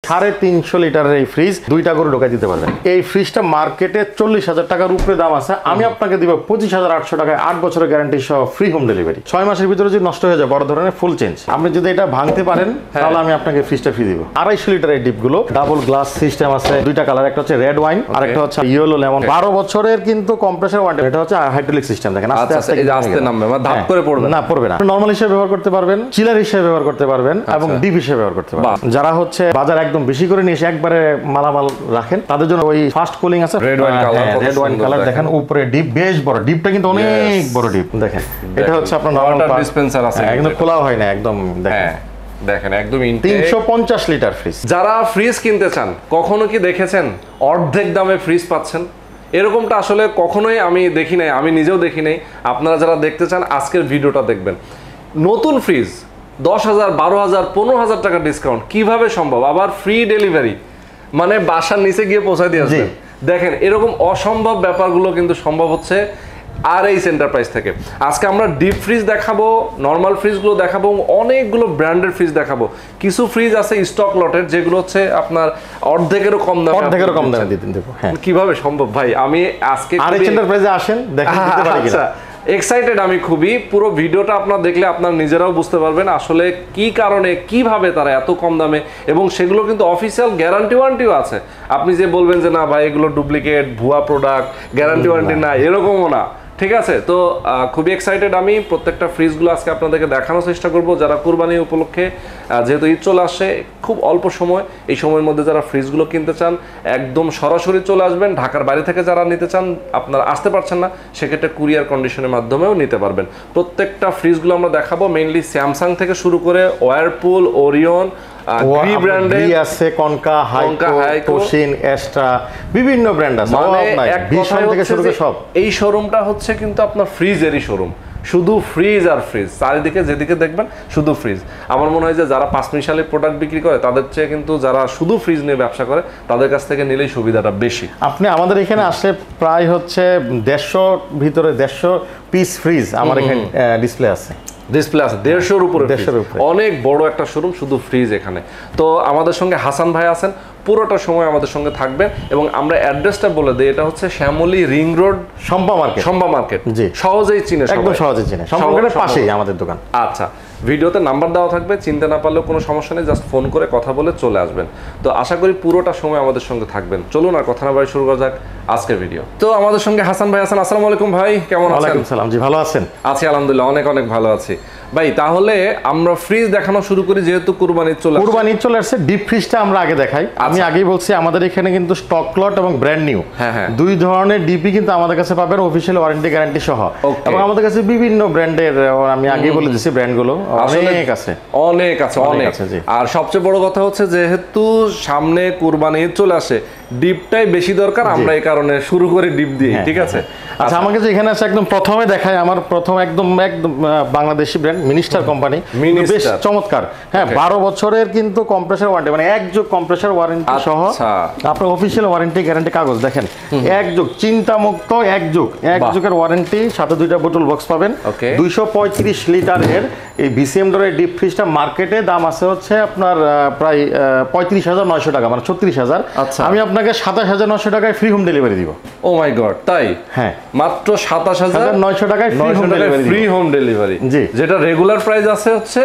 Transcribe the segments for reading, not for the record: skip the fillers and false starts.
350 লিটারের এই ফ্রিজ দুইটা করে ঢোকাই দিতে পারবেন। এই ফ্রিজটা মার্কেটে 40,000 টাকার উপরে দাম আছে, আমি আপনাকে দিব 25,800 টাকায় 8 বছরের গ্যারান্টি সহ ফ্রি হোম ডেলিভারি। 6 মাসের ভিতরে যদি নষ্ট হয়ে যায় বড় ধরনের ফুল চেঞ্জ, আপনি যদি এটা ভাঙতে পারেন তাহলে আমি আপনাকে ফ্রিজটা ফ্রি দিব। 250 লিটারের ডিপগুলো ডাবল গ্লাস সিস্টেম আছে, দুইটা কালার, একটা হচ্ছে রেড ওয়াইন আর একটা হচ্ছে ইয়েলো লেমন। 12 বছরের কিন্তু কম্প্রেসর ওয়ারেন্টি। এটা হচ্ছে হাইড্রোলিক সিস্টেম, দেখেন আস্তে আস্তে নামবে, মানে ধাপ করে পড়বে না, পড়বে না। নরমাল হিসেবে ব্যবহার করতে পারবেন, চিলার হিসেবে ব্যবহার করতে পারবেন এবং ডিপ হিসেবে ব্যবহার করতে পারবেন। যারা হচ্ছে বাজার একদম বেশি করে নিয়ে এসে একবারে মালামাল রাখেন তাদের জন্য ওই ফাস্ট কুলিং আছে, রেড ওয়াইন কালার। দেখেন উপরে ডিপ বেশ বড়, ডিপটা কিন্তু অনেক বড় ডিপ। দেখেন এটা হচ্ছে আপনার নরমাল ডিসপেন্সার আছে, একদম খোলা হয় না একদম। দেখেন একদম 350 লিটার ফ্রিজ। যারা ফ্রিজ কিনতে চান, কখনো কি দেখেছেন অর্ধেক দামে ফ্রিজ পাচ্ছেন? এরকমটা আসলে কখনোই আমি দেখি নাই, আমি নিজেও দেখি নাই। আপনারা যারা দেখতে চান আজকের ভিডিওটা দেখবেন। নতুন ফ্রিজ 10,000, 12,000, 15,000 টাকা ডিসকাউন্ট কিভাবে সম্ভব? আবার ফ্রি ডেলিভারি, মানে বাসার নিচে গিয়ে পৌঁছায় দিয়ে আসবেন। দেখেন এরকম অসম্ভব ব্যাপারগুলো কিন্তু সম্ভব হচ্ছে আরএইচ এন্টারপ্রাইজ থেকে। আজকে আমরা ডিপ ফ্রিজ দেখাবো, নর্মাল ফ্রিজগুলো দেখাবো, অনেকগুলো ব্র্যান্ডের ফ্রিজ দেখাবো। কিছু ফ্রিজ আছে স্টক লটের, যেগুলো হচ্ছে আপনার অর্ধেকেরও কম দামে দিয়ে দেবো। কিভাবে সম্ভব ভাই? আমি আজকে আরএইচ এন্টারপ্রাইজে আসেন, দেখেন দিতে পারি কিনা। এক্সাইটেড আমি খুবই। পুরো ভিডিওটা আপনারা দেখলে আপনারা নিজেরাও বুঝতে পারবেন আসলে কি কারণে কিভাবে তারা এত কম দামে, এবং সেগুলো কিন্তু অফিসিয়াল গ্যারান্টি ওয়ারেন্টিও আছে। আপনি যে বলবেন যে না ভাই এগুলো ডুপ্লিকেট, ভুয়া প্রোডাক্ট, গ্যারান্টি ওয়ারেন্টি না, এরকমও না। ঠিক আছে, তো খুবই এক্সাইটেড আমি। প্রত্যেকটা ফ্রিজগুলো আজকে আপনাদেরকে দেখানোর চেষ্টা করব। যারা কুরবানি উপলক্ষে, যেহেতু ঈদ চলে আসে, খুব অল্প সময়, এই সময়ের মধ্যে যারা ফ্রিজগুলো কিনতে চান একদম সরাসরি চলে আসবেন। ঢাকার বাইরে থেকে যারা নিতে চান, আপনারা আসতে পারছেন না, সেক্ষেত্রে কুরিয়ার কন্ডিশনের মাধ্যমেও নিতে পারবেন। প্রত্যেকটা ফ্রিজগুলো আমরা দেখাবো, মেইনলি স্যামসাং থেকে শুরু করে ওয়ারপুল, ওরিয়ন, আছে কনকা, হাইকো, তোশিন, এস্ট্রা, বিভিন্ন ব্র্যান্ড আছে। ভীষণ থেকে শুরু করে সব। এই শোরুমটা হচ্ছে কিন্তু আপনার ফ্রিজেরই শোরুম, শুধু ফ্রিজ আর ফ্রিজ। চারিদিকে যেদিকে দেখবেন শুধু ফ্রিজ। আমার মনে হয় যে যারা 5 মিশালি প্রোডাক্ট বিক্রি করে তাদের চেয়ে কিন্তু যারা শুধু ফ্রিজ নিয়ে ব্যবসা করে তাদের কাছ থেকে নিলেই সুবিধাটা বেশি। আপনি আমাদের এখানে আসলে প্রায় হচ্ছে 150 ভিতরে 150 পিস ফ্রিজ আমার এখানে ডিসপ্লে আছে। 150-এর উপরে, অনেক বড় একটা শোরুম শুধু ফ্রিজ এখানে। তো আমাদের সঙ্গে হাসান ভাই আছেন, পুরোটা সময় আমাদের সঙ্গে থাকবেন। এবং আমরা অ্যাড্রেসটা বলে দিই, এটা হচ্ছে শ্যামলী রিং রোড, সম্পা মার্কেট। জি, সহজেই চিনে, একদম সহজেই চিনে, সম্পা মার্কেটের পাশেই আমাদের দোকান। আচ্ছা, ভিডিওতে নাম্বার দেওয়া থাকবে, চিনতে না পারলেও কোনো সমস্যা নেই, জাস্ট ফোন করে কথা বলে চলে আসবেন। তো আশা করি পুরোটা সময় আমাদের সঙ্গে থাকবেন। চলুন আর কথা না বাড়িয়ে শুরু করা যাক আজকের ভিডিও। তো আমাদের সঙ্গে হাসান ভাই আছেন। আসসালামু আলাইকুম ভাই, কেমন আছেন? ওয়ালাইকুম সালাম। জি, ভালো আছেন? আছি আলহামদুলিল্লাহ, অনেক অনেক ভালো আছি ভাই। তাহলে আমরা ফ্রিজ দেখানো শুরু করি, যেহেতু কুরবানি চলে আসছে। ডিপ ফ্রিজটা আমরা আগে দেখাই। আমি আগেই বলছি আমাদের এখানে কিন্তু স্টক লট এবং ব্র্যান্ড নিউ দুই ধরনের ডিপি কিন্তু আমাদের কাছে পাবেন, অফিশিয়াল ওয়ারেন্টি গ্যারান্টি সহ। এবং আমাদের কাছে বিভিন্ন ব্র্যান্ডের, আমি আগেই বলে দিচ্ছি ব্র্যান্ডগুলো অনেক আছে। আর সবচেয়ে বড় কথা হচ্ছে যেহেতু সামনে কুরবানি চলে আসে, ডিপটাই বেশি দরকার, আমরা এই কারণে শুরু করি ডিপ দিয়ে। ঠিক আছে, আচ্ছা আমার কাছে এখানে আছে একদম প্রথমে দেখাই, আমার প্রথম একদম বাংলাদেশি ব্র্যান্ড মিনিস্টার কোম্পানি, বেশ চমৎকার। হ্যাঁ, 12 বছরের কিন্তু কম্প্রেসর ওয়ারেন্টি, মানে এক যুগ কম্প্রেসর ওয়ারেন্টি সহ আপনার অফিসিয়াল ওয়ারেন্টি গ্যারান্টি কাগজ। দেখেন এক যুগ, চিন্তামুক্ত এক যুগের ওয়ারেন্টি, সাথে 2টা বোতল বক্স পাবেন। 235 লিটারের এই বিসিএম ডোরের ডিপ ফ্রিজটা মার্কেটে দাম আছে হচ্ছে আপনার প্রায় 35,900 টাকা, মানে 36,000। আমি আপনাকে 27,900 টাকায় ফ্রি হোম ডেলিভারি দিব। ও মাই গড, তাই? হ্যাঁ, মাত্র 27,900 টাকায় ফ্রি হোম ডেলিভারি। জি, যেটা রেগুলার প্রাইস আছে হচ্ছে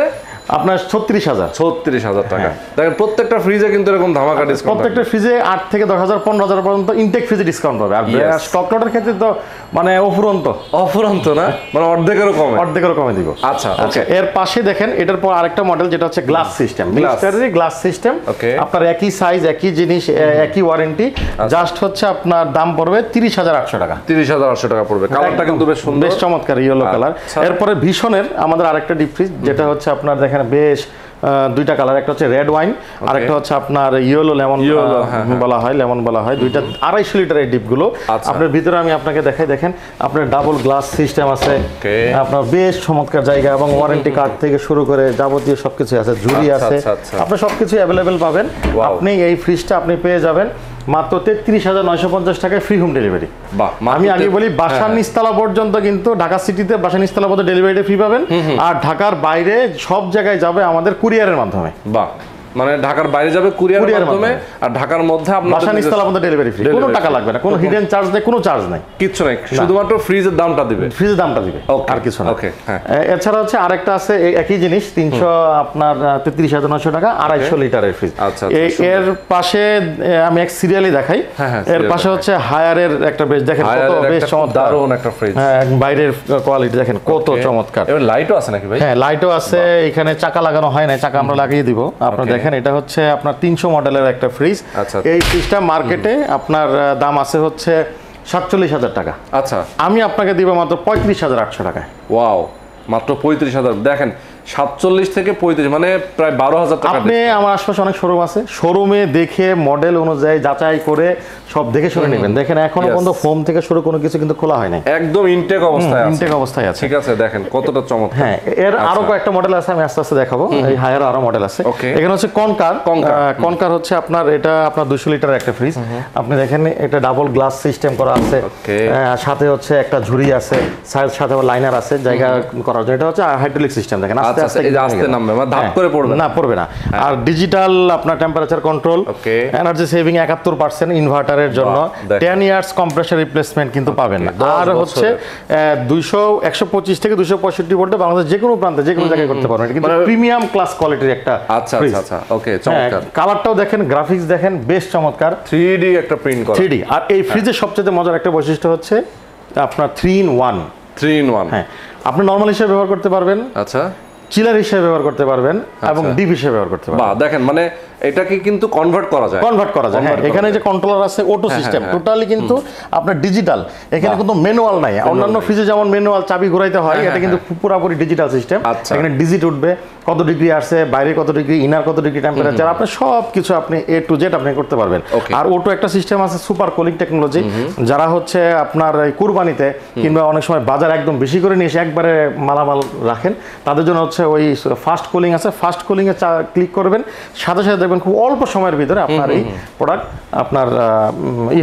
আপনার 36,000 টাকা। দেখেন প্রত্যেকটা ফ্রিজে কিন্তু এরকম ধামাকা ডিসকাউন্ট, প্রত্যেকটা ফ্রিজে 8 থেকে 10,000 15,000 পর্যন্ত ইনটেক ফ্রিজে ডিসকাউন্ট পাবে। আর স্টক লটের ক্ষেত্রে তো মানে অফুরন্ত না, মানে অর্ধেকেরও কমে দিব। আচ্ছা, এর পাশে দেখেন এটার পর আরেকটা মডেল, যেটা হচ্ছে গ্লাস সিস্টেম, মিক্সচারের গ্লাস সিস্টেম। আপনার একই সাইজ, একই জিনিস, একই ওয়ারেন্টি, জাস্ট হচ্ছে আপনার দাম পড়বে 30,800 টাকা। 30,800 টাকা পড়বে। কালারটা কিন্তু বেশ সুন্দর, বেশ চমৎকার ইয়েলো কালার। এরপরে ভীষণের আমাদের আরেকটা ডিপ ফ্রিজ, যেটা হচ্ছে আপনার দেখেন বেশ 2টা কালার, একটা হচ্ছে রেড ওয়াইন আর একটা হচ্ছে আপনার ইয়েলো লেমন বলা হয়। 2টা 250 লিটারের ডিপগুলো। আপনার ভিতরে আমি আপনাকে দেখাই, দেখেন আপনার ডাবল গ্লাস সিস্টেম আছে, আপনার বেশ চমৎকার জায়গা, এবং ওয়ারেন্টি কার্ড থেকে শুরু করে যাবতীয় সবকিছু আছে, ঝুড়ি আছে, আপনি সবকিছু অ্যাভেলেবেল পাবেন। আপনি এই ফ্রিজটা আপনি পেয়ে যাবেন মাত্র 33,950 টাকায় ফ্রি হোম ডেলিভারি। আমি আগে বলি, বাসার নিচতলা পর্যন্ত কিন্তু ঢাকা সিটিতে বাসার নিচতলা পর্যন্ত ডেলিভারিটা ফ্রি পাবেন। আর ঢাকার বাইরে সব জায়গায় যাবে আমাদের কুরিয়ারের মাধ্যমে। মানে ঢাকার বাইরে যাবে কুরিয়ারের কুরিয়ারের মাধ্যমে, মাধ্যমে। আর ঢাকার মধ্যে আপনার বাসা নিচতলা আমাদের ডেলিভারি ফ্রি, কোনো টাকা লাগবে না, কোনো হিডেন চার্জ নেই, কোনো চার্জ নাই, কিচ্ছু নাই, শুধুমাত্র ফ্রিজের দামটা দিবে। ফ্রিজের দামটা দিবে, Okay, আর কিছু না। okay, হ্যাঁ। এছাড়া হচ্ছে আরেকটা আছে এই একই জিনিস 300 আপনার 33,900 টাকা 250 লিটারের ফ্রিজ। আচ্ছা, এর পাশে আমি এক সিরিয়ালি দেখাই, হ্যাঁ, এর পাশে হচ্ছে হায়ারের একটা বেশ দেখেন কত বেশ চমৎকার, দারুণ একটা ফ্রিজ। হ্যাঁ বাইরের কোয়ালিটি দেখেন কত চমৎকার। এবার লাইটও আছে নাকি ভাই? হ্যাঁ লাইটও আছে, এখানে চাকা লাগানো হয় না, চাকা আমরা লাগিয়ে দিব। আপনারা দেখেন এটা হচ্ছে আপনার 300 মডেলের একটা ফ্রিজ। আচ্ছা। এই ফ্রিজটা মার্কেটে আপনার দাম আছে হচ্ছে 47,000 টাকা, আচ্ছা, আমি আপনাকে দিব মাত্র 35,800 টাকায়। ওয়াও, মাত্র 35,000। দেখেন 47 থেকে 35 মানে প্রায় 12,000 টাকা। আপনি আমার আশপাশে অনেক শোরুম আছে, শোরুমে দেখে মডেল অনুযায়ী যাচাই করে সব দেখে শুনে নেবেন। দেখেন এখনো পর্যন্ত ফোম থেকে শুরু কোনো কিছু কিন্তু খোলা হয় না, একদম ইনটেক অবস্থায় আছে। ইনটেক অবস্থায় আছে। ঠিক আছে, দেখেন কতটা চমৎকার। হ্যাঁ এর আরো কয়েকটা মডেল আছে, আমি আস্তে আস্তে দেখাবো। এই হায়ার আরো মডেল আছে। Okay. এখানে হচ্ছে কনকার। কনকার। কনকার হচ্ছে আপনার এটা আপনার 200 লিটারের একটা ফ্রিজ। আপনি দেখেন এটা ডাবল গ্লাস সিস্টেম করা আছে। Okay. সাথে হচ্ছে একটা ঝুড়ি আছে, সাথে আবার লাইনার আছে জায়গা করার জন্য। এটা হচ্ছে হাইড্রোলিক সিস্টেম, দেখেন আস্তে আচ্ছা, আস্তে এই যে আস্তে নামবে, মানে ধাপ করে পড়বে না, পড়বে না। আর ডিজিটাল আপনার temperature control, Okay. Energy saving 71% ইনভার্টারের জন্য। দেখেন। 10 ইয়ার্স কম্প্রেসার রিপ্লেসমেন্ট কিন্তু পাবেন না। 10 আর হচ্ছে 125 থেকে 265 ভোল্টে বাংলাদেশ যে কোনো প্রান্তে যে কোনো জায়গায় করতে পারবেন। এটা কিন্তু প্রিমিয়াম ক্লাস কোয়ালিটির একটা আচ্ছা fridge। আচ্ছা, ওকে, চমৎকার। কালারটাও দেখেন, গ্রাফিক্স দেখেন বেশ চমৎকার, 3D একটা প্রিন্ট করা। 3D। আর এই ফ্রিজের সবচেয়ে মজার একটা বৈশিষ্ট্য হচ্ছে আপনার 3 in 1। 3 in 1। হ্যাঁ, আপনি নরমাল হিসেবে ব্যবহার করতে পারবেন, আচ্ছা, চিলার হিসেবে ব্যবহার করতে পারবেন এবং ডিপ হিসেবে ব্যবহার করতে পারবেন। বাহ, দেখেন মানে এটাকে কিন্তু কনভার্ট করা যায়। কনভার্ট করা যায়, হ্যাঁ। এখানে যে কন্ট্রোলার আছে অটো সিস্টেম, টোটালি কিন্তু আপনার ডিজিটাল, এখানে কিন্তু ম্যানুয়াল নাই। অন্যান্য ফ্রিজে যেমন ম্যানুয়াল চাবি ঘোরাইতে হয়, এটা কিন্তু পুরোপুরি ডিজিটাল সিস্টেম। আচ্ছা। এখানে ডিজিট উঠবে, কত ডিগ্রি আসছে, বাইরে কত ডিগ্রি, ইনার কত ডিগ্রি টেম্পারেচার, আপনি সব কিছু আপনি A to Z আপনি করতে পারবেন। Okay. আর অটো একটা সিস্টেম আছে সুপার কুলিং টেকনোলজি, যারা হচ্ছে আপনার এই কুরবানিতে কিংবা অনেক সময় বাজার একদম বেশি করে নিয়ে এসে একবারে মালামাল রাখেন, তাদের জন্য হচ্ছে ওই ফাস্ট কুলিং আছে। ফাস্ট কুলিং এ ক্লিক করবেন, সাথে সাথে দেখবেন খুব অল্প সময়ের ভিতরে আপনার এই প্রোডাক্ট আপনার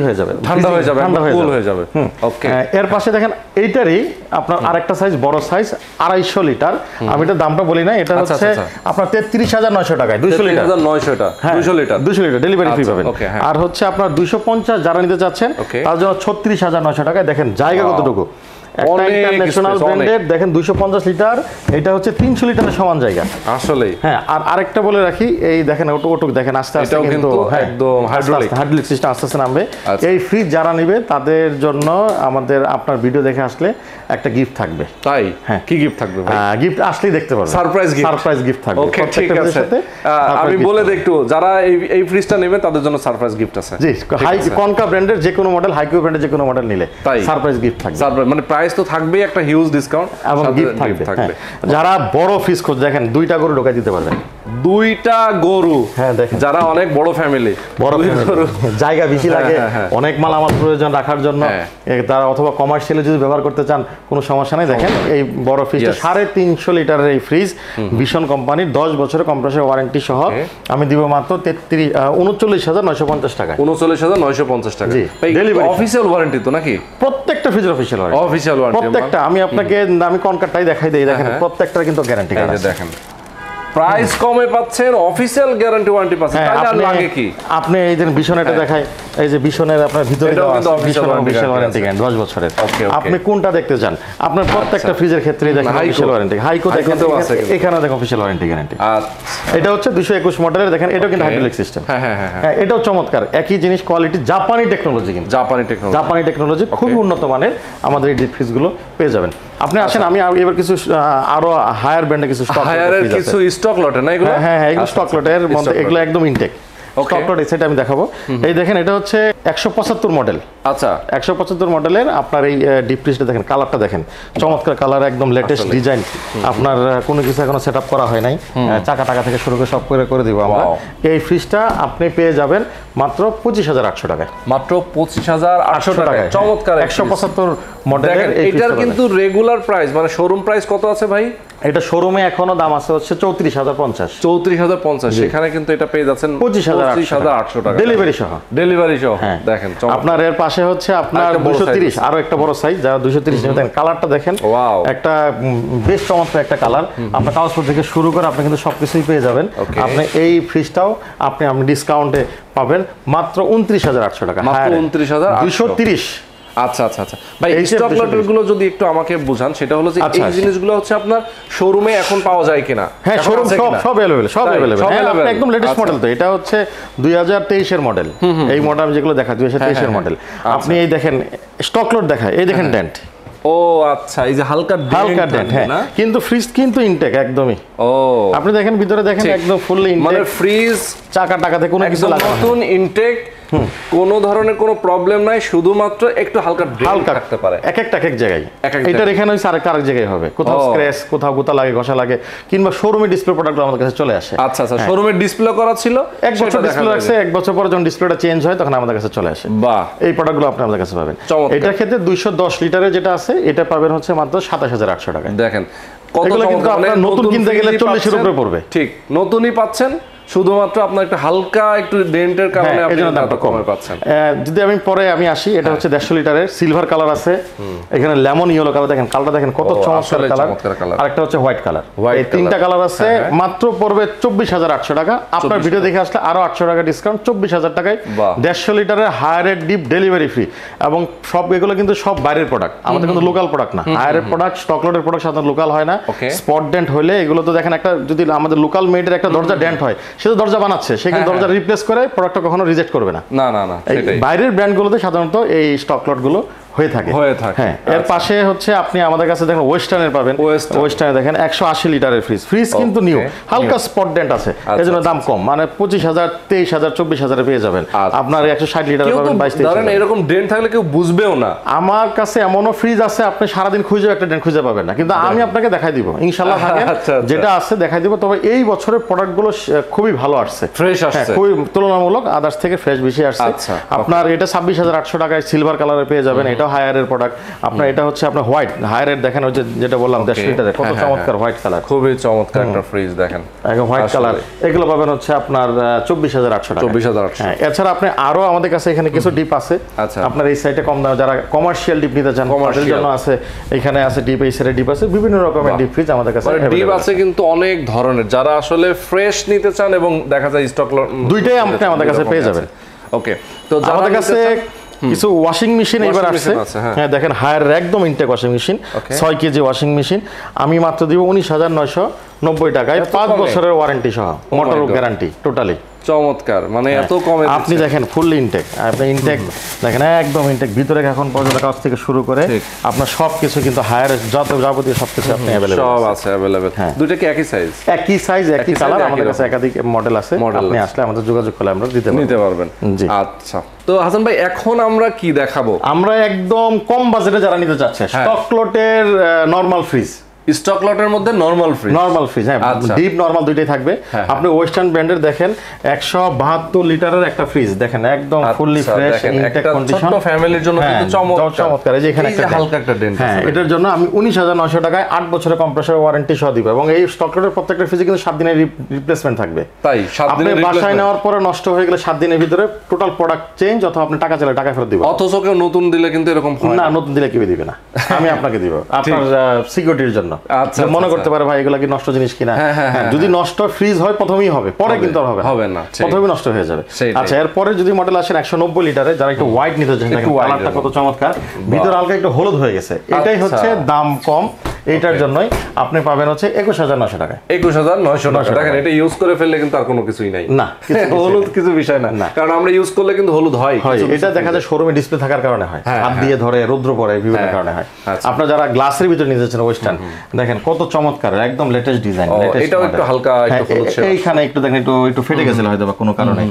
হয়ে যাবে, ঠান্ডা হয়ে যাবে, ঠান্ডা কুল হয়ে যাবে। ওকে, এর পাশে দেখেন এইটারই আপনার আরেকটা সাইজ, বড় সাইজ 250 লিটার। আমি এটা দামটা বলি না, এটা আচ্ছা, হচ্ছে আচ্ছা। আপনার 33,900 টাকায় 200 লিটার। 3900 টা, 200 লিটার। 200 লিটার ডেলিভারি ফ্রি আচ্ছা, পাবেন। okay, হ্যাঁ। আর হচ্ছে আপনার 250 যারা নিতে চাচ্ছেন Okay. তার জন্য 36,900 টাকায়। দেখেন জায়গা কতটুকু, একটা অনেক ইন্টারন্যাশনাল space, ব্র্যান্ডেড, দেখেন 250 লিটার, এটা হচ্ছে 300 লিটারের সমান জায়গা। আসলেই হ্যাঁ, আর আরেকটা বলে রাখি, এই দেখেন ওটুক দেখেন আস্তে আস্তে এটাও কিন্তু কিন্তু একদম হাইড্রোলিক সিস্টেম আস্তে আস্তে নামবে। আচ্ছা। এই ফ্রিজ যারা নিবে তাদের জন্য আমাদের আপনার ভিডিও দেখে আসলে একটা গিফট থাকবে। তাই? হ্যাঁ। কি গিফট থাকবে ভাই? গিফট আসলেই দেখতে পারবেন, সারপ্রাইজ গিফট। সারপ্রাইজ গিফট থাকবে। ওকে, ঠিক প্রত্যেকটা ফ্রিজের আছে। সাথে আমি surprise বলে gift দিই একটু, যারা এই ফ্রিজটা নেবে তাদের জন্য সারপ্রাইজ গিফট আছে। জি, হাই আছে। কনকা ব্র্যান্ডের যে কোনো মডেল, হাইকিউ ব্র্যান্ডের যে কোনো মডেল নিলে তাই? সারপ্রাইজ গিফট থাকবে। সারপ্রাইজ মানে প্রাইস তো থাকবেই, একটা হিউজ ডিসকাউন্ট এবং গিফট থাকবে। হ্যাঁ। যারা বড় ফ্রিজ খোঁজ, দেখেন 2টা গরু ঢোকাই দিতে পারবেন। 2টা গরু, হ্যাঁ দেখেন, যারা অনেক বড় ফ্যামিলি, বড় family, জায়গা বেশি লাগে, হ্যাঁ। অনেক মালামাল প্রয়োজন রাখার জন্য, হ্যাঁ। তারা অথবা কমার্শিয়ালি যদি ব্যবহার করতে চান কোনো সমস্যা নেই। দেখেন এই বড় ফ্রিজটা Yes. 350 লিটারের এই ফ্রিজ, ভীষণ কোম্পানির, 10 বছরের কম্প্রেসর ওয়ারেন্টি সহ। আমি দিব মাত্র 39,950 টাকা। 39,950 টাকা। জি, ভাই delivery অফিসিয়াল ওয়ারেন্টি তো নাকি? প্রত্যেকটা ফ্রিজের অফিসিয়াল ওয়ারেন্টি, অফিসিয়াল ওয়ারেন্টি প্রত্যেকটা। আমি আপনাকে আমি কনকারটাই দেখাই দেই, দেখেন প্রত্যেকটার কিন্তু গ্যারান্টি কার্ড আছে। দেখেন প্রাইস কমে পাচ্ছেন, অফিসিয়াল গ্যারান্টি ওয়ারেন্টি পাচ্ছেন, হ্যাঁ, তাহলে আর লাগে কি? আপনি এই যে বিশনেটা দেখাই, এই যে বিশনের আপনার ভিতরে এটাও দেওয়া কিন্তু আছে, official vision warranty official guarantee warranty আছে। গ্যারান্টি 10 বছরের। Okay, okay. আপনি কোনটা দেখতে চান? আপনার প্রত্যেকটা ফ্রিজের ক্ষেত্রেই দেখেন Hyco। Official warranty. হাইকো দেখেন, Hyco-তেও আছে কিন্তু। এখানে দেখেন অফিশিয়াল ওয়ারেন্টি গ্যারান্টি। আচ্ছা, এটা হচ্ছে 221 মডেলের, দেখেন এটাও কিন্তু হাইড্রোলিক সিস্টেম। হ্যাঁ হ্যাঁ হ্যাঁ, হ্যাঁ, এটাও চমৎকার, একই জিনিস, কোয়ালিটি, জাপানি টেকনোলজি কিন্তু। জাপানি টেকনোলজি। জাপানি টেকনোলজি খুবই উন্নত মানের আমাদের এই ডিপ ফ্রিজগুলো পেয়ে যাবেন। আপনি আসেন, আমি এবার কিছু আরো হায়ার ব্র্যান্ডে কিছু স্টক হায়ারের কিছু স্টক লটে না এগুলো? হ্যাঁ, এগুলো স্টক লটের মধ্যে, এগুলো একদম ইনটেক স্টক লট। সেটা আমি দেখাবো। এই দেখেন, এটা হচ্ছে 175 মডেল। আচ্ছা, 175 মডেলের আপনার এই ডিপ ফ্রিজটা দেখেন, কালারটা দেখেন, চমৎকার কালার, একদম লেটেস্ট ডিজাইন। আপনার কোনো কিছু এখনো সেটআপ করা হয় নাই, চাকা টাকা থেকে শুরু করে সব করে দিব আমরা। Wow. এই ফ্রিজটা আপনি পেয়ে যাবেন মাত্র 25,800 টাকায়। মাত্র 25,800 টাকায়। চমৎকার 175 মডেলের এই এটার ফ্রিজটা কিন্তু রেগুলার প্রাইস মানে শোরুম প্রাইস কত আছে ভাই? এটা শোরুমে এখনো দাম আছে হচ্ছে 34,050 34,050, সেখানে কিন্তু এটা পেয়ে যাচ্ছেন 25,800 টাকা ডেলিভারি সহ। ডেলিভারি সহ দেখেন আপনার এর পাশে হচ্ছে আপনার আরেকটা বড় 230 আরো একটা বড় সাইজ যারা 230 নেবেন, কালারটা দেখেন ওয়াও একটা বেশ চমৎকার একটা কালার। আপনার কাগজপত্র থেকে শুরু করে আপনি কিন্তু সবকিছুই পেয়ে যাবেন। আপনি এই ফ্রিজটাও আপনি ডিসকাউন্টে পাবেন মাত্র 29,800 টাকা, মাত্র 29,800 230। আচ্ছা আচ্ছা আচ্ছা ভাই, স্টক লটের গুলো যদি একটু আমাকে বুঝান, সেটা হলো যে এই জিনিসগুলো হচ্ছে আপনার শোরুমে এখন পাওয়া যায় কিনা? হ্যাঁ, শোরুম সব अवेलेबल, সব अवेलेबल। একদম লেটেস্ট মডেল তো, এটা হচ্ছে 2023 এর মডেল। এই মডেল যেগুলো দেখা 2023 এর মডেল, আপনি এই দেখেন স্টক লট দেখায়, এই দেখেন ডেন্ট। ও আচ্ছা, এই যে হালকা ডেন্ট, হ্যাঁ, কিন্তু ফ্রিজ কিন্তু ইনটেক একদমই। ও আপনি দেখেন ভিতরে দেখেন একদম ফুললি ইনটেক, মানে ফ্রিজ চাকা টাকাতে কোনো কিছু লাগে না, নতুন ইনটেক, কোনো ধরনের কোনো প্রবলেম নাই, শুধুমাত্র একটু হালকা থাকতে পারে এক এক জায়গায়। এটার এখানে হচ্ছে আরেক জায়গায় হবে, কোথাও স্ক্র্যাচ, কোথাও গুতা লাগে, ঘষা লাগে, কিংবা শোরুমে ডিসপ্লে প্রোডাক্ট আমাদের কাছে চলে আসে। আচ্ছা আচ্ছা, শোরুমে ডিসপ্লে করা ছিল, এক বছর ডিসপ্লে রাখছে, এক বছর পরে যখন ডিসপ্লেটা চেঞ্জ হয় তখন আমাদের কাছে চলে আসে। বাহ, এই প্রোডাক্টগুলো আপনি আমাদের কাছে পাবেন। এটার ক্ষেত্রে 210 লিটারের যেটা আছে এটা পাবেন হচ্ছে মাত্র 27,800 টাকায়। দেখেন কত, কিন্তু আপনার নতুন কিনতে গেলে 40 এর উপরে পড়বে। ঠিক, নতুনই পাচ্ছেন, শুধুমাত্র আপনার একটা হালকা একটু ডেন্টের কারণে আপনি দামটা কমে পাচ্ছেন। যদি আমি পরে আসি, এটা হচ্ছে 150 লিটারের, সিলভার কালার আছে, এখানে লেমন ইয়েলো কালার, দেখেন কালারটা দেখেন কত চমৎকার কালার। আরেকটা হচ্ছে হোয়াইট কালার, এই তিনটা কালার আছে, মাত্র পড়বে 24,800 টাকা। আপনার ভিডিও দেখে আসলে আরো 800 টাকা ডিসকাউন্ট, 24,000 টাকায় 150 লিটারের হায়ার ডিপ ডেলিভারি ফ্রি। এবং সব এগুলো কিন্তু সব বাইরের প্রোডাক্ট, আমাদের কিন্তু লোকাল প্রোডাক্ট না। হায়ার প্রোডাক্ট, স্টক লটের প্রোডাক্ট সাধারণত লোকাল হয় না। স্পট ডেন্ট হলে এগুলো তো দেখেন, একটা যদি আমাদের লোকাল মেডের একটা দরজা ডেন্ট হয়, সে তো দরজা বানাচ্ছে, সে কিন্তু দরজা রিপ্লেস করে প্রোডাক্টটা কখনো রিজেক্ট করবে না। না না না, সেটাই বাইরের ব্র্যান্ডগুলোতে সাধারণত এই স্টক লট গুলো হয়ে থাকে। হ্যাঁ, এর পাশে হচ্ছে আপনি আমাদের কাছে দেখেন ওয়েস্টার্নের পাবেন। ওয়েস্টার্নে দেখেন 180 লিটারের ফ্রিজ কিন্তু নিউ, হালকা স্পট ডেন্ট আছে, এজন্য দাম কম, মানে 25,000, 23,000, 24,000 পেয়ে যাবেন। আপনার 160 লিটারের পাবেন 22,000। এরকম ডেন্ট থাকলে কেউ বুঝবেও না। আমার কাছে এমনও ফ্রিজ আছে আপনি সারাদিন খুঁজেও একটা ডেন্ট খুঁজে পাবেন না, কিন্তু আমি আপনাকে দেখাই দিব ইনশাআল্লাহ, থাকে যেটা আছে দেখাই দিব। তবে এই বছরের প্রোডাক্টগুলো খুবই ভালো আসছে, ফ্রেশ আসছে, খুবই তুলনামূলক আদার্স থেকে ফ্রেশ বেশি আসছে। আপনার এটা 26,800 টাকায় সিলভার কালারে পেয়ে যাবেন, এটাও হায়ারের প্রোডাক্ট। আপনার এটা হচ্ছে আপনার হোয়াইট হায়ারের, দেখেন ওই যেটা বললাম 150 লিটারের, কত চমৎকার হোয়াইট কালার, খুবই চমৎকার একটা ফ্রিজ দেখেন, একদম হোয়াইট কালার। এগুলো পাবেন হচ্ছে আপনার 24,800 টাকা। 24,800। হ্যাঁ, এছাড়া আপনি আরো আমাদের কাছে এখানে কিছু ডিপ আছে। আপনার এই সাইডে কম দামে যারা কমার্শিয়াল ডিপ নিতে চান তাদের জন্য আছে, এখানে আছে ডিপ, এই সাইডে ডিপ আছে, বিভিন্ন রকমের ডিপ ফ্রিজ আমাদের কাছে ডিপ আছে, কিন্তু অনেক ধরনের, যারা আসলে ফ্রেশ নিতে চান এবং দেখা যায় স্টক দুইটাই আপনি আমাদের কাছে পেয়ে যাবেন। ওকে, তো আমাদের কাছে কিছু ওয়াশিং মেশিন এবার আসছে। হ্যাঁ, দেখেন হায়ার একদম intact washing machine, 6 KG washing machine আমি মাত্র দিব 19,990 টাকায়, 5 বছরের ওয়ারেন্টি সহ, মোটর গ্যারান্টি টোটালি। চমৎকার, মানে এত কমে আপনি দেখেন ফুললি ইনটেক, আপনি ইনটেক দেখেন একদম ইনটেক, ভিতরে এখন পর্যন্ত কাজ থেকে শুরু করে আপনার সবকিছু কিন্তু হায়ার যত যাবতীয় সবকিছু আপনি अवेलेबल, সব আছে अवेलेबल। দুটো কি একই সাইজ? একই সাইজ, একই কালার, আমাদের কাছে একাধিক মডেল আছে, আপনি আসলে আমাদের যোগাযোগ করলে আমরা নিতে পারবেন। জি, আচ্ছা। তো হাসান ভাই, এখন আমরা কি দেখাবো? আমরা একদম কম বাজেটে যারা নিতে চাচ্ছে, স্টক লটের নরমাল ফ্রিজ, স্টক লটের মধ্যে নরমাল ফ্রিজ, হ্যাঁ, ডিপ নরমাল দুইটাই থাকবে। আপনি ওয়েস্টার্ন ব্র্যান্ডের দেখেন 172 লিটারের একটা ফ্রিজ, দেখেন একদম ফুললি ফ্রেশ, ইনটেক কন্ডিশন, ছোট ফ্যামিলির জন্য কিন্তু চমৎকার। এই যে এখানে একটা হালকা একটা ডেন্ট, হ্যাঁ, এটার জন্য আমি 19,900 টাকায় 8 বছরের কম্প্রেসর ওয়ারেন্টি সহ দিব, এবং এই স্টক লটের প্রত্যেকটা ফ্রিজে কিন্তু 7 দিনের রিপ্লেসমেন্ট থাকবে। তাই 7 দিনের বাসায় নেওয়ার পরে নষ্ট হয়ে গেলে 7 দিনের ভিতরে টোটাল প্রোডাক্ট চেঞ্জ, অথবা আপনি টাকা চাইলে টাকা ফেরত দিব। অথচ কেউ নতুন দিলে কিন্তু এরকম হয় না, নতুন দিলে কেউ দিবে না, আমি আপনাকে দিব আপনার সিকিউরিটির জন্য। আচ্ছা, মনে করতে পারে ভাই এগুলা কি নষ্ট জিনিস কিনা, যদি নষ্ট ফ্রিজ হয় প্রথমেই হবে, পরে কিন্তু আর হবে না, প্রথমেই নষ্ট হয়ে যাবে। আচ্ছা, এরপরে যদি মডেল আসেন 190 লিটারে, যারা একটু হোয়াইট নিতে চান, দেখেন কালারটা কত চমৎকার, ভিতরে হালকা একটু হলুদ হয়ে গেছে, এটাই হচ্ছে দাম কম, এইটার জন্যই আপনি পাবেন হচ্ছে 21,900 টাকায়। 21,900 টাকা। দেখেন, এটা ইউজ করে ফেললে কিন্তু আর কোনো কিছুই নাই, না হলুদ কিছু বিষয় না, কারণ আমরা ইউজ করলে কিন্তু হলুদ হয়। এটা দেখা যায় শোরুমে ডিসপ্লে থাকার কারণে হয়, হাত দিয়ে ধরে রৌদ্র পড়ে, বিভিন্ন কারণে হয়। আপনারা যারা গ্লাসের ভিতরে নিতে চান ওয়েস্টার্ন, দেখেন কত চমৎকার, একদম লেটেস্ট ডিজাইন, এটাও একটু হালকা, একটু হলুদ, এইখানে একটু দেখেন একটু ফেটে গেছিল হয়তো বা কোনো কারণে,